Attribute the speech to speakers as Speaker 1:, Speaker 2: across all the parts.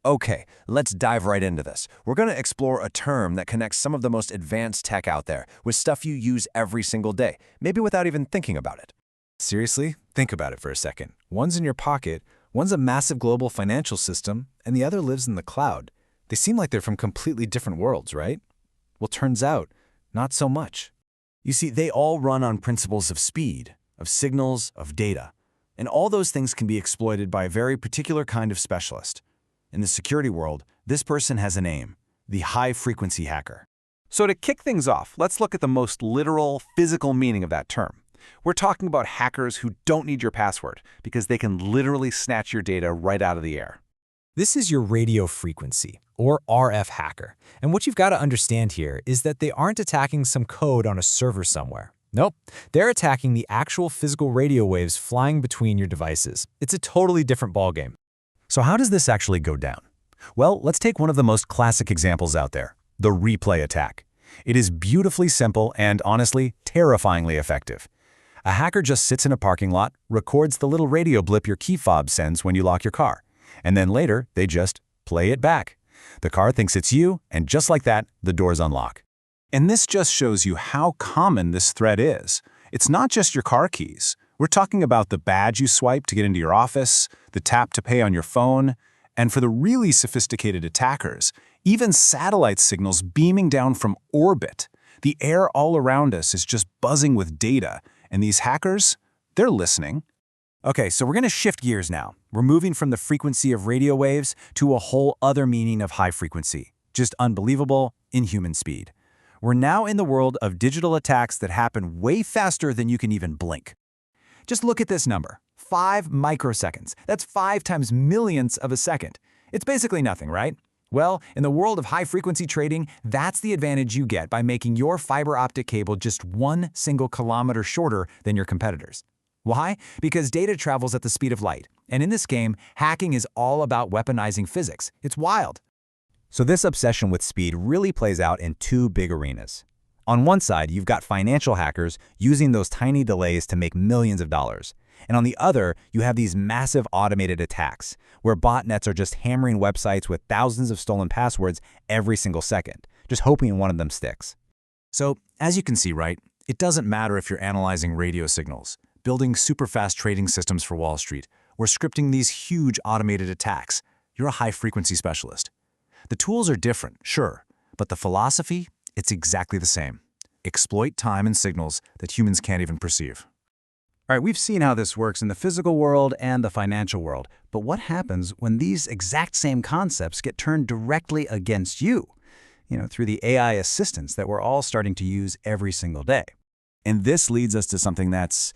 Speaker 1: Okay, let's dive right into this. We're going to explore a term that connects some of the most advanced tech out there with stuff you use every single day, maybe without even thinking about it.
Speaker 2: Seriously? Think about it for a second. One's in your pocket, one's a massive global financial system, and the other lives in the cloud. They seem like they're from completely different worlds, right? Well, turns out, not so much.
Speaker 1: You see, they all run on principles of speed, of signals, of data. And all those things can be exploited by a very particular kind of specialist. In the security world, this person has a name, the high-frequency hacker.
Speaker 3: So to kick things off, let's look at the most literal, physical meaning of that term. We're talking about hackers who don't need your password because they can literally snatch your data right out of the air.
Speaker 2: This is your radio frequency, or RF hacker. And what you've got to understand here is that they aren't attacking some code on a server somewhere. Nope, they're attacking the actual physical radio waves flying between your devices. It's a totally different ballgame.
Speaker 1: So how does this actually go down? Well, let's take one of the most classic examples out there, the replay attack. It is beautifully simple and, honestly, terrifyingly effective. A hacker just sits in a parking lot, records the little radio blip your key fob sends when you lock your car, and then later they just play it back. The car thinks it's you, and just like that, the doors unlock.
Speaker 3: And this just shows you how common this threat is. It's not just your car keys. We're talking about the badge you swipe to get into your office, the tap to pay on your phone, and for the really sophisticated attackers, even satellite signals beaming down from orbit. The air all around us is just buzzing with data, and these hackers, they're listening.
Speaker 1: Okay, so we're going to shift gears now. We're moving from the frequency of radio waves to a whole other meaning of high frequency. Just unbelievable, inhuman speed. We're now in the world of digital attacks that happen way faster than you can even blink. Just look at this number, 5 microseconds. That's 5 times millionths of a second. It's basically nothing, right? Well, in the world of high-frequency trading, that's the advantage you get by making your fiber optic cable just 1 single kilometer shorter than your competitors. Why? Because data travels at the speed of light. And in this game, hacking is all about weaponizing physics. It's wild.
Speaker 4: So this obsession with speed really plays out in 2 big arenas. On one side, you've got financial hackers using those tiny delays to make millions of dollars. And on the other, you have these massive automated attacks, where botnets are just hammering websites with thousands of stolen passwords every single second, just hoping one of them sticks.
Speaker 1: So, as you can see, right, it doesn't matter if you're analyzing radio signals, building super-fast trading systems for Wall Street, or scripting these huge automated attacks. You're a high-frequency specialist. The tools are different, sure, but the philosophy, it's exactly the same. Exploit time and signals that humans can't even perceive. All right, we've seen how this works in the physical world and the financial world, but what happens when these exact same concepts get turned directly against you? Through the AI assistants that we're all starting to use every single day. And this leads us to something that's,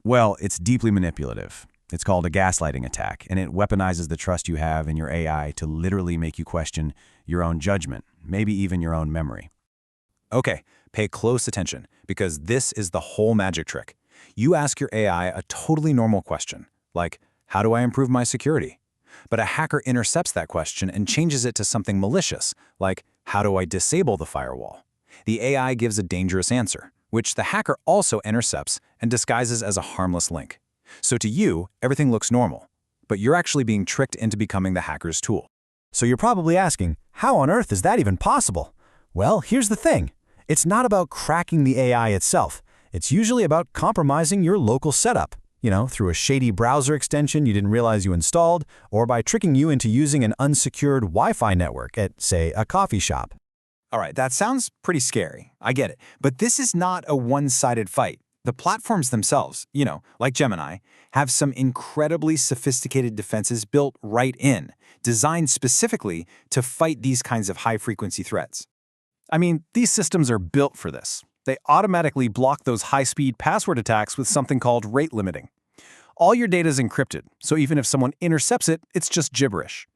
Speaker 1: well, it's deeply manipulative. It's called a gaslighting attack, and it weaponizes the trust you have in your AI to literally make you question your own judgment, maybe even your own memory. Okay, pay close attention, because this is the whole magic trick. You ask your AI a totally normal question, like, how do I improve my security? But a hacker intercepts that question and changes it to something malicious, like, how do I disable the firewall? The AI gives a dangerous answer, which the hacker also intercepts and disguises as a harmless link. So to you, everything looks normal, but you're actually being tricked into becoming the hacker's tool. So you're probably asking, how on earth is that even possible? Well, here's the thing. It's not about cracking the AI itself. It's usually about compromising your local setup, through a shady browser extension you didn't realize you installed, or by tricking you into using an unsecured Wi-Fi network at, say, a coffee shop.
Speaker 3: All right, that sounds pretty scary. I get it. But this is not a one-sided fight. The platforms themselves, like Gemini, have some incredibly sophisticated defenses built right in, designed specifically to fight these kinds of high-frequency threats. I mean, these systems are built for this. They automatically block those high-speed password attacks with something called rate limiting. All your data is encrypted, so even if someone intercepts it, it's just gibberish.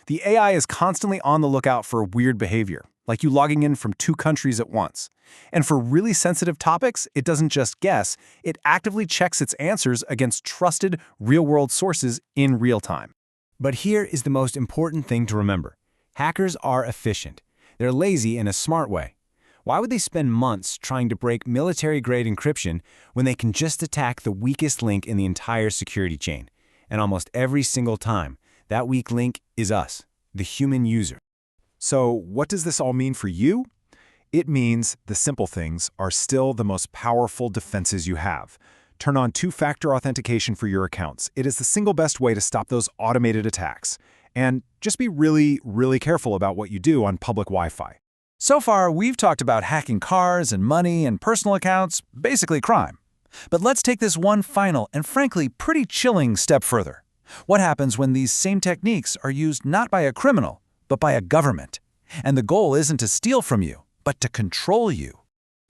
Speaker 3: The AI is constantly on the lookout for weird behavior, like you logging in from 2 countries at once. And for really sensitive topics, it doesn't just guess, it actively checks its answers against trusted, real-world sources in real time.
Speaker 4: But here is the most important thing to remember. Hackers are efficient. They're lazy in a smart way. Why would they spend months trying to break military-grade encryption when they can just attack the weakest link in the entire security chain? And almost every single time, that weak link is us,
Speaker 3: the human user. So what does this all mean for you? It means the simple things are still the most powerful defenses you have. Turn on two-factor authentication for your accounts. It is the single best way to stop those automated attacks. And just be really, really careful about what you do on public Wi-Fi.
Speaker 1: So far, we've talked about hacking cars and money and personal accounts, basically crime. But let's take this one final and frankly pretty chilling step further. What happens when these same techniques are used not by a criminal, but by a government? And the goal isn't to steal from you, but to control you.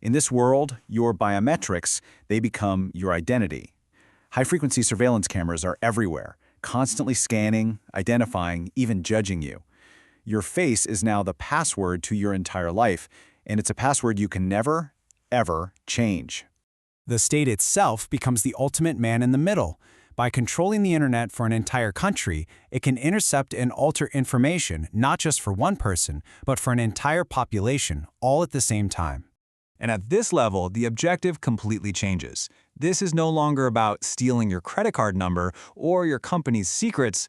Speaker 3: In this world, your biometrics, they become your identity. High-frequency surveillance cameras are everywhere, constantly scanning, identifying, even judging you. Your face is now the password to your entire life, and it's a password you can never, ever change.
Speaker 5: The state itself becomes the ultimate man in the middle. By controlling the internet for an entire country, it can intercept and alter information not just for one person, but for an entire population, all at the same time.
Speaker 1: And at this level, the objective completely changes. This is no longer about stealing your credit card number or your company's secrets.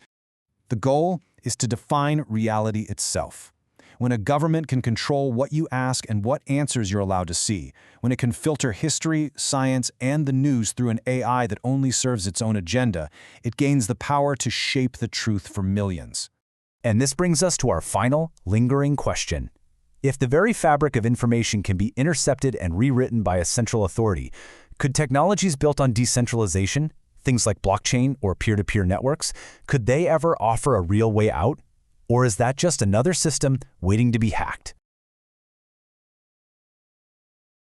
Speaker 1: The goal is to define reality itself. When a government can control what you ask and what answers you're allowed to see, when it can filter history, science, and the news through an AI that only serves its own agenda, it gains the power to shape the truth for millions.
Speaker 4: And this brings us to our final, lingering question. If the very fabric of information can be intercepted and rewritten by a central authority, could technologies built on decentralization, things like blockchain or peer-to-peer networks, could they ever offer a real way out? Or is that just another system waiting to be hacked?